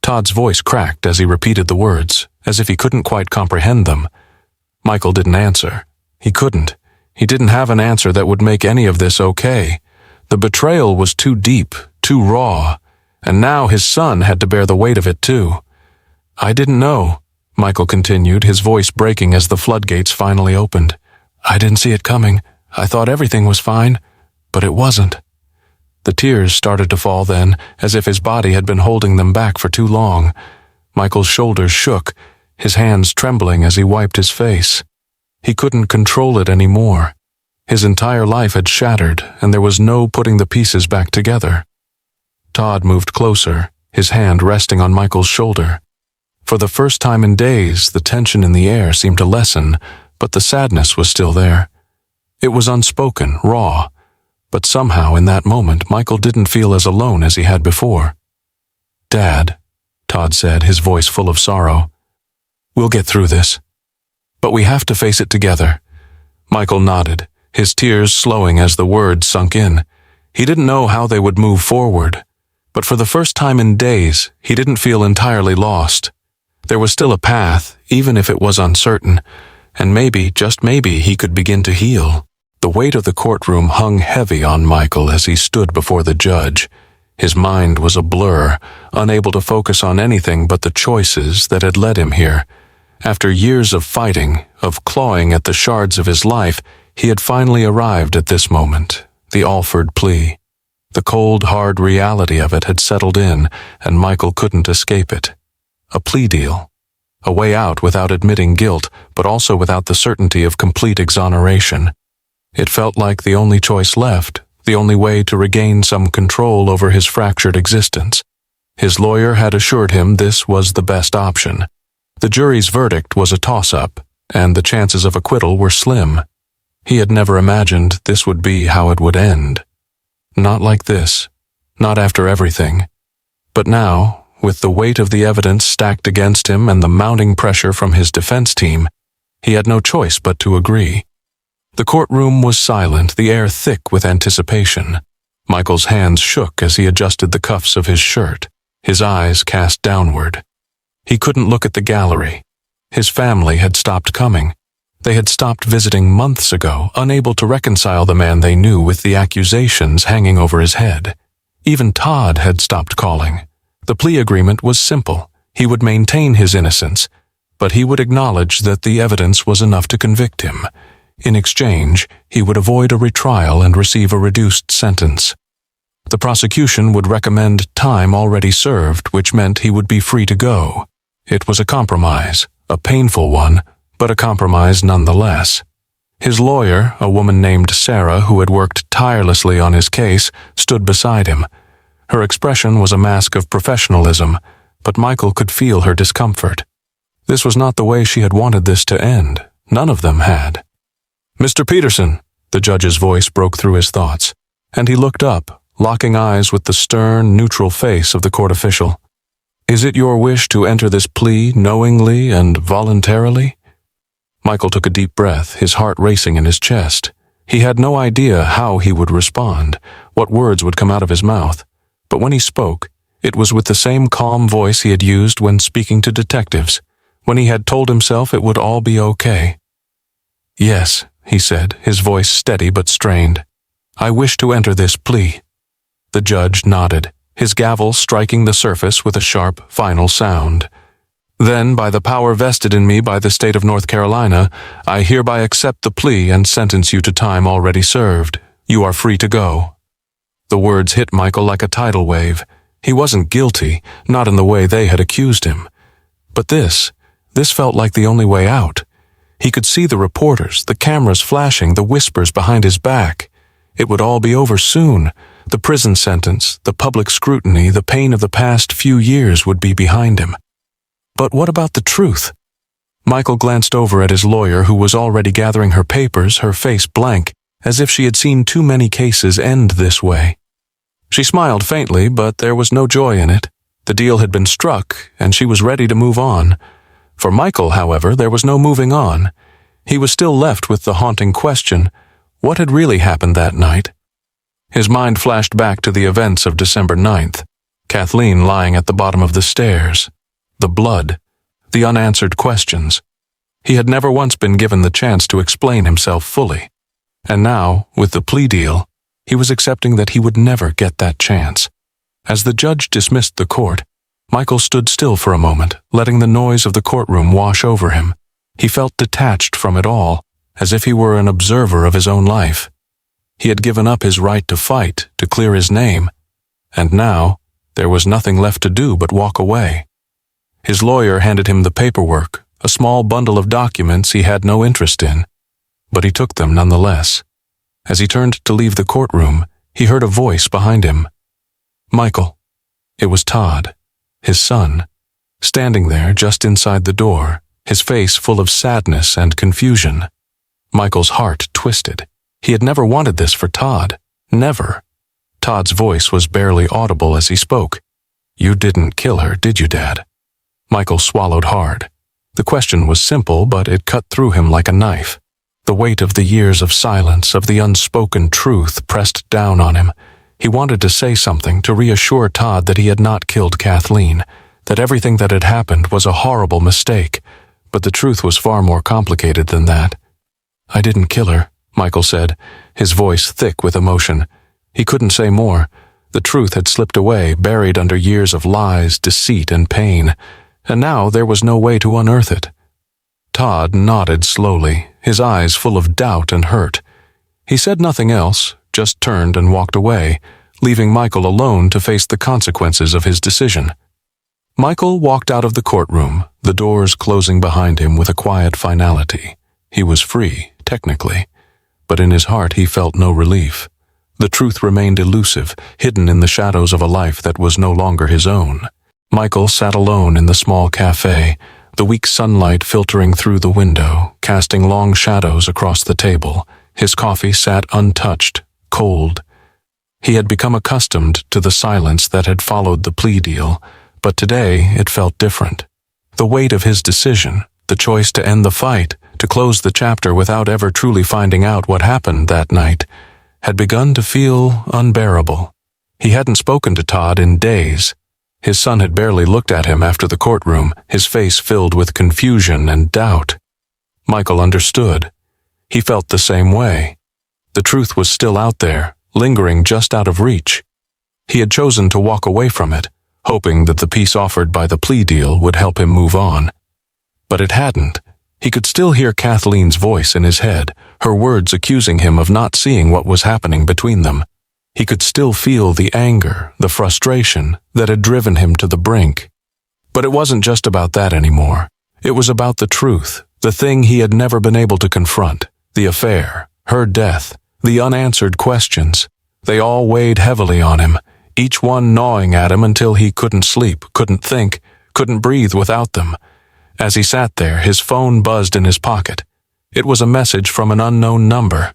Todd's voice cracked as he repeated the words, as if he couldn't quite comprehend them. Michael didn't answer. He couldn't. He didn't have an answer that would make any of this okay. The betrayal was too deep, too raw, and now his son had to bear the weight of it too. "I didn't know," Michael continued, his voice breaking as the floodgates finally opened. "I didn't see it coming. I thought everything was fine, but it wasn't." The tears started to fall then, as if his body had been holding them back for too long. Michael's shoulders shook, his hands trembling as he wiped his face. He couldn't control it anymore. His entire life had shattered, and there was no putting the pieces back together. Todd moved closer, his hand resting on Michael's shoulder. For the first time in days, the tension in the air seemed to lessen, but the sadness was still there. It was unspoken, raw, but somehow in that moment Michael didn't feel as alone as he had before. "Dad," Todd said, his voice full of sorrow, "we'll get through this. But we have to face it together." Michael nodded, his tears slowing as the words sunk in. He didn't know how they would move forward, but for the first time in days, he didn't feel entirely lost. There was still a path, even if it was uncertain, and maybe, just maybe, he could begin to heal. The weight of the courtroom hung heavy on Michael as he stood before the judge. His mind was a blur, unable to focus on anything but the choices that had led him here. After years of fighting, of clawing at the shards of his life, he had finally arrived at this moment, the Alford plea. The cold, hard reality of it had settled in, and Michael couldn't escape it. A plea deal. A way out without admitting guilt, but also without the certainty of complete exoneration. It felt like the only choice left, the only way to regain some control over his fractured existence. His lawyer had assured him this was the best option. The jury's verdict was a toss-up, and the chances of acquittal were slim. He had never imagined this would be how it would end. Not like this. Not after everything. But now, with the weight of the evidence stacked against him and the mounting pressure from his defense team, he had no choice but to agree. The courtroom was silent, the air thick with anticipation. Michael's hands shook as he adjusted the cuffs of his shirt, his eyes cast downward. He couldn't look at the gallery. His family had stopped coming. They had stopped visiting months ago, unable to reconcile the man they knew with the accusations hanging over his head. Even Todd had stopped calling. The plea agreement was simple. He would maintain his innocence, but he would acknowledge that the evidence was enough to convict him. In exchange, he would avoid a retrial and receive a reduced sentence. The prosecution would recommend time already served, which meant he would be free to go. It was a compromise, a painful one, but a compromise nonetheless. His lawyer, a woman named Sarah who had worked tirelessly on his case, stood beside him. Her expression was a mask of professionalism, but Michael could feel her discomfort. This was not the way she had wanted this to end. None of them had. "Mr. Peterson," the judge's voice broke through his thoughts, and he looked up, locking eyes with the stern, neutral face of the court official. "Is it your wish to enter this plea knowingly and voluntarily?" Michael took a deep breath, his heart racing in his chest. He had no idea how he would respond, what words would come out of his mouth, but when he spoke, it was with the same calm voice he had used when speaking to detectives, when he had told himself it would all be okay. "Yes," he said, his voice steady but strained. "I wish to enter this plea." The judge nodded, his gavel striking the surface with a sharp, final sound. "Then, by the power vested in me by the state of North Carolina, I hereby accept the plea and sentence you to time already served. You are free to go." The words hit Michael like a tidal wave. He wasn't guilty, not in the way they had accused him. But this felt like the only way out. He could see the reporters, the cameras flashing, the whispers behind his back. It would all be over soon. The prison sentence, the public scrutiny, the pain of the past few years would be behind him. But what about the truth? Michael glanced over at his lawyer, who was already gathering her papers, her face blank, as if she had seen too many cases end this way. She smiled faintly, but there was no joy in it. The deal had been struck, and she was ready to move on. For Michael, however, there was no moving on. He was still left with the haunting question, what had really happened that night? His mind flashed back to the events of December 9th, Kathleen lying at the bottom of the stairs, the blood, the unanswered questions. He had never once been given the chance to explain himself fully. And now, with the plea deal, he was accepting that he would never get that chance. As the judge dismissed the court, Michael stood still for a moment, letting the noise of the courtroom wash over him. He felt detached from it all, as if he were an observer of his own life. He had given up his right to fight, to clear his name, and now there was nothing left to do but walk away. His lawyer handed him the paperwork, a small bundle of documents he had no interest in, but he took them nonetheless. As he turned to leave the courtroom, he heard a voice behind him. "Michael." It was Todd, his son, standing there just inside the door, his face full of sadness and confusion. Michael's heart twisted. He had never wanted this for Todd. Never. Todd's voice was barely audible as he spoke. "You didn't kill her, did you, Dad?" Michael swallowed hard. The question was simple, but it cut through him like a knife. The weight of the years of silence, of the unspoken truth, pressed down on him. He wanted to say something, to reassure Todd that he had not killed Kathleen, that everything that had happened was a horrible mistake, but the truth was far more complicated than that. "I didn't kill her," Michael said, his voice thick with emotion. He couldn't say more. The truth had slipped away, buried under years of lies, deceit, and pain, and now there was no way to unearth it. Todd nodded slowly, his eyes full of doubt and hurt. He said nothing else, just turned and walked away, leaving Michael alone to face the consequences of his decision. Michael walked out of the courtroom, the doors closing behind him with a quiet finality. He was free, technically, but in his heart he felt no relief. The truth remained elusive, hidden in the shadows of a life that was no longer his own. Michael sat alone in the small cafe, the weak sunlight filtering through the window, casting long shadows across the table. His coffee sat untouched, cold. He had become accustomed to the silence that had followed the plea deal, but today it felt different. The weight of his decision, the choice to end the fight, to close the chapter without ever truly finding out what happened that night, had begun to feel unbearable. He hadn't spoken to Todd in days. His son had barely looked at him after the courtroom, his face filled with confusion and doubt. Michael understood. He felt the same way. The truth was still out there, lingering just out of reach. He had chosen to walk away from it, hoping that the peace offered by the plea deal would help him move on. But it hadn't. He could still hear Kathleen's voice in his head, her words accusing him of not seeing what was happening between them. He could still feel the anger, the frustration that had driven him to the brink. But it wasn't just about that anymore. It was about the truth, the thing he had never been able to confront, the affair, her death, the unanswered questions. They all weighed heavily on him, each one gnawing at him until he couldn't sleep, couldn't think, couldn't breathe without them. As he sat there, his phone buzzed in his pocket. It was a message from an unknown number.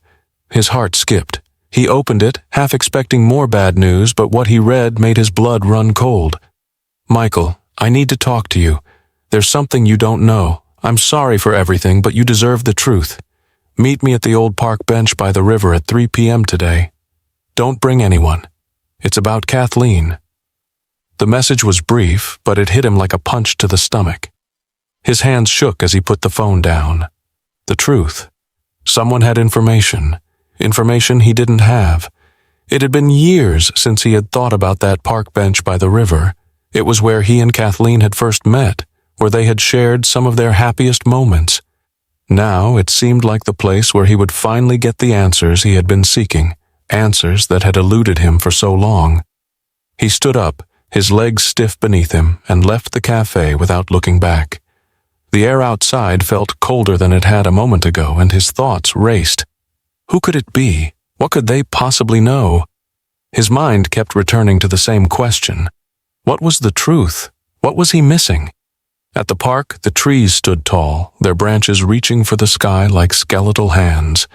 His heart skipped. He opened it, half expecting more bad news, but what he read made his blood run cold. "Michael, I need to talk to you. There's something you don't know. I'm sorry for everything, but you deserve the truth. Meet me at the old park bench by the river at 3 p.m. today. Don't bring anyone. It's about Kathleen." The message was brief, but it hit him like a punch to the stomach. His hands shook as he put the phone down. The truth. Someone had information he didn't have. It had been years since he had thought about that park bench by the river. It was where he and Kathleen had first met, where they had shared some of their happiest moments. Now it seemed like the place where he would finally get the answers he had been seeking, answers that had eluded him for so long. He stood up, his legs stiff beneath him, and left the cafe without looking back. The air outside felt colder than it had a moment ago, and his thoughts raced. Who could it be? What could they possibly know? His mind kept returning to the same question. What was the truth? What was he missing? At the park, the trees stood tall, their branches reaching for the sky like skeletal hands,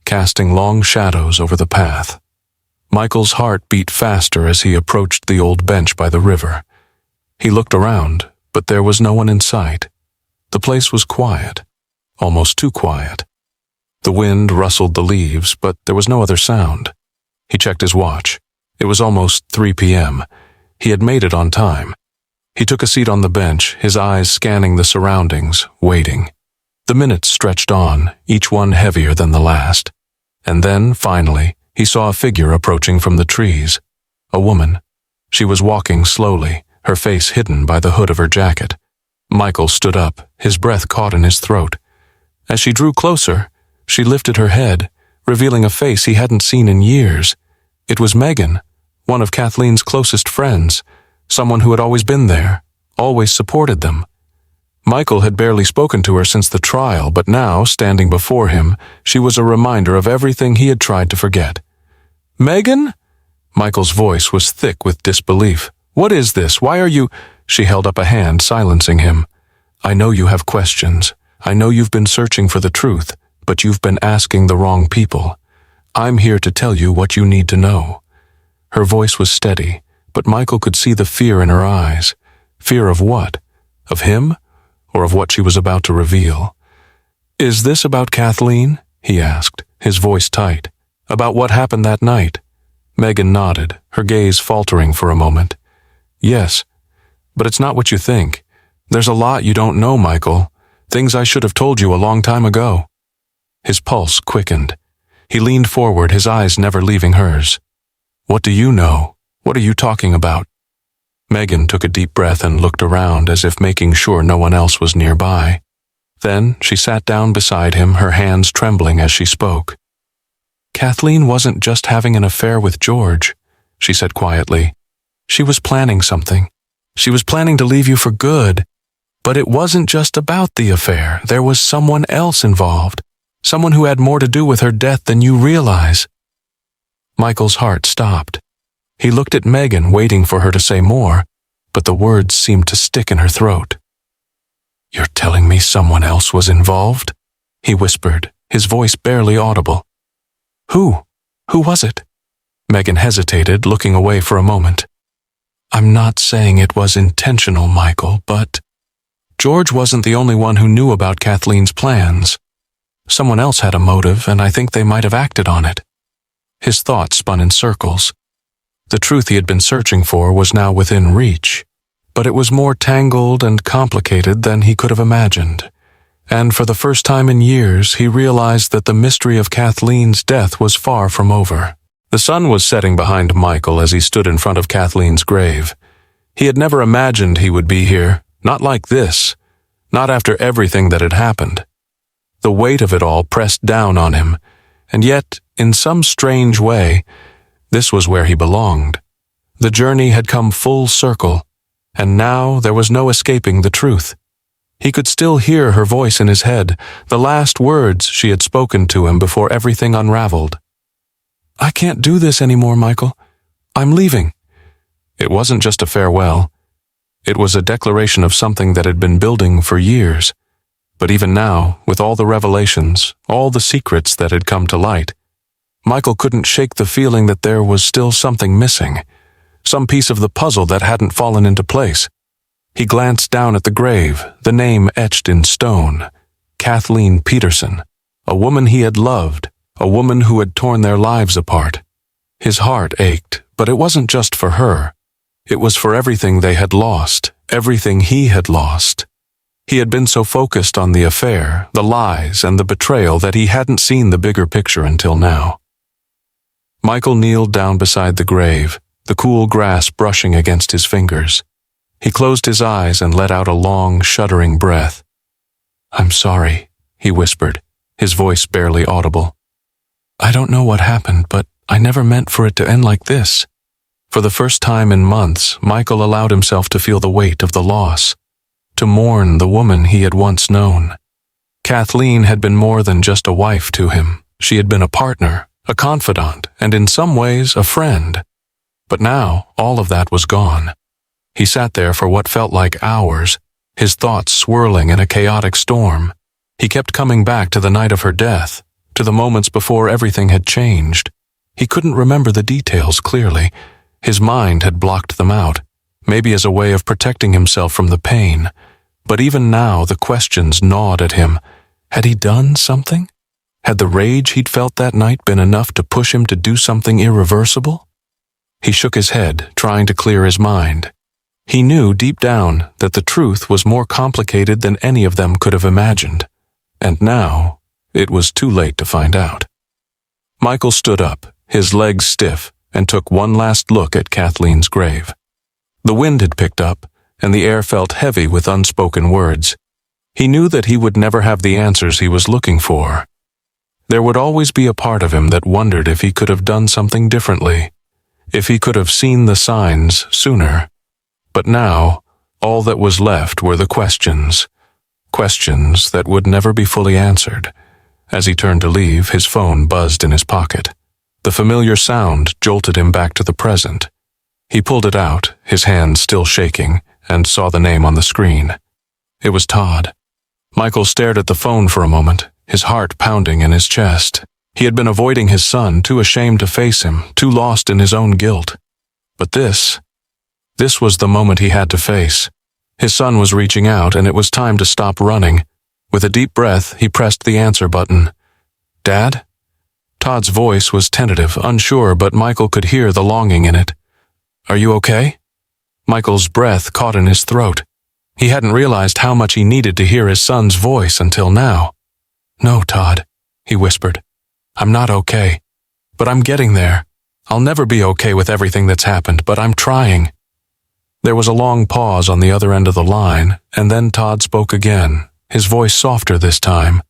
casting long shadows over the path. Michael's heart beat faster as he approached the old bench by the river. He looked around, but there was no one in sight. The place was quiet, almost too quiet. The wind rustled the leaves, but there was no other sound. He checked his watch. It was almost 3 p.m. He had made it on time. He took a seat on the bench, his eyes scanning the surroundings, waiting. The minutes stretched on, each one heavier than the last. And then, finally, he saw a figure approaching from the trees. A woman. She was walking slowly, her face hidden by the hood of her jacket. Michael stood up, his breath caught in his throat. As she drew closer, she lifted her head, revealing a face he hadn't seen in years. It was Megan, one of Kathleen's closest friends, someone who had always been there, always supported them. Michael had barely spoken to her since the trial, but now, standing before him, she was a reminder of everything he had tried to forget. "Megan?" Michael's voice was thick with disbelief. "What is this? Why are you—" She held up a hand, silencing him. "I know you have questions. I know you've been searching for the truth, but you've been asking the wrong people. I'm here to tell you what you need to know." Her voice was steady, but Michael could see the fear in her eyes. Fear of what? Of him? Or of what she was about to reveal? "Is this about Kathleen?" he asked, his voice tight. "About what happened that night?" Megan nodded, her gaze faltering for a moment. "Yes, but it's not what you think. There's a lot you don't know, Michael. Things I should have told you a long time ago." His pulse quickened. He leaned forward, his eyes never leaving hers. "What do you know? What are you talking about?" Megan took a deep breath and looked around as if making sure no one else was nearby. Then she sat down beside him, her hands trembling as she spoke. "Kathleen wasn't just having an affair with George," she said quietly. "She was planning something. She was planning to leave you for good. But it wasn't just about the affair. There was someone else involved. Someone who had more to do with her death than you realize." Michael's heart stopped. He looked at Megan, waiting for her to say more, but the words seemed to stick in her throat. "You're telling me someone else was involved?" he whispered, his voice barely audible. "Who? Who was it?" Megan hesitated, looking away for a moment. "I'm not saying it was intentional, Michael, but George wasn't the only one who knew about Kathleen's plans. Someone else had a motive, and I think they might have acted on it." His thoughts spun in circles. The truth he had been searching for was now within reach, but it was more tangled and complicated than he could have imagined. And for the first time in years, he realized that the mystery of Kathleen's death was far from over. The sun was setting behind Michael as he stood in front of Kathleen's grave. He had never imagined he would be here, not like this, not after everything that had happened. The weight of it all pressed down on him, and yet, in some strange way, This was where he belonged. The journey had come full circle, and now there was no escaping the truth. He could still hear her voice in his head, the last words she had spoken to him before everything unraveled. "I can't do this anymore, Michael. I'm leaving." It wasn't just a farewell. It was a declaration of something that had been building for years. But even now, with all the revelations, all the secrets that had come to light, Michael couldn't shake the feeling that there was still something missing, some piece of the puzzle that hadn't fallen into place. He glanced down at the grave, the name etched in stone, Kathleen Peterson, a woman he had loved, a woman who had torn their lives apart. His heart ached, but it wasn't just for her. It was for everything they had lost, everything he had lost. He had been so focused on the affair, the lies, and the betrayal that he hadn't seen the bigger picture until now. Michael kneeled down beside the grave, the cool grass brushing against his fingers. He closed his eyes and let out a long, shuddering breath. "I'm sorry," he whispered, his voice barely audible. "I don't know what happened, but I never meant for it to end like this." For the first time in months, Michael allowed himself to feel the weight of the loss, to mourn the woman he had once known. Kathleen had been more than just a wife to him. She had been a partner, a confidant, and in some ways a friend. But now, all of that was gone. He sat there for what felt like hours, his thoughts swirling in a chaotic storm. He kept coming back to the night of her death, to the moments before everything had changed. He couldn't remember the details clearly. His mind had blocked them out, maybe as a way of protecting himself from the pain. But even now the questions gnawed at him. Had he done something? Had the rage he'd felt that night been enough to push him to do something irreversible? He shook his head, trying to clear his mind. He knew deep down that the truth was more complicated than any of them could have imagined. And now, it was too late to find out. Michael stood up, his legs stiff, and took one last look at Kathleen's grave. The wind had picked up, and the air felt heavy with unspoken words. He knew that he would never have the answers he was looking for. There would always be a part of him that wondered if he could have done something differently, if he could have seen the signs sooner. But now, all that was left were the questions that would never be fully answered. As he turned to leave, his phone buzzed in his pocket. The familiar sound jolted him back to the present. He pulled it out, his hand still shaking, and saw the name on the screen. It was Todd. Michael stared at the phone for a moment, his heart pounding in his chest. He had been avoiding his son, too ashamed to face him, too lost in his own guilt. But this was the moment he had to face. His son was reaching out, and it was time to stop running. With a deep breath, he pressed the answer button. "Dad?" Todd's voice was tentative, unsure, but Michael could hear the longing in it. "Are you okay?" Michael's breath caught in his throat. He hadn't realized how much he needed to hear his son's voice until now. "No, Todd," he whispered. "I'm not okay. But I'm getting there. I'll never be okay with everything that's happened, but I'm trying." There was a long pause on the other end of the line, and then Todd spoke again, his voice softer this time.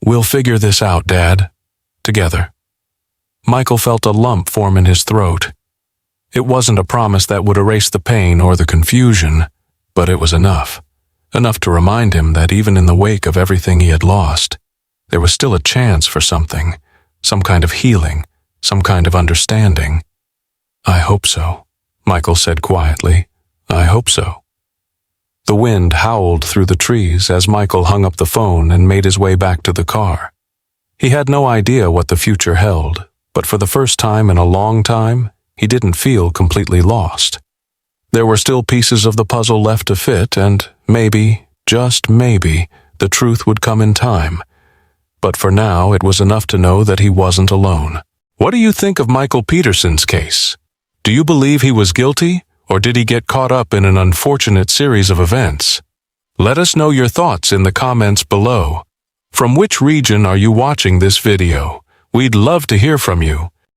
"We'll figure this out, Dad. Together." Michael felt a lump form in his throat. It wasn't a promise that would erase the pain or the confusion, but it was enough. Enough to remind him that even in the wake of everything he had lost, there was still a chance for something, some kind of healing, some kind of understanding. "I hope so," Michael said quietly. "I hope so." The wind howled through the trees as Michael hung up the phone and made his way back to the car. He had no idea what the future held, but for the first time in a long time, he didn't feel completely lost. There were still pieces of the puzzle left to fit, and maybe, just maybe, the truth would come in time. But for now, it was enough to know that he wasn't alone. What do you think of Michael Peterson's case? Do you believe he was guilty, or did he get caught up in an unfortunate series of events? Let us know your thoughts in the comments below. From which region are you watching this video? We'd love to hear from you.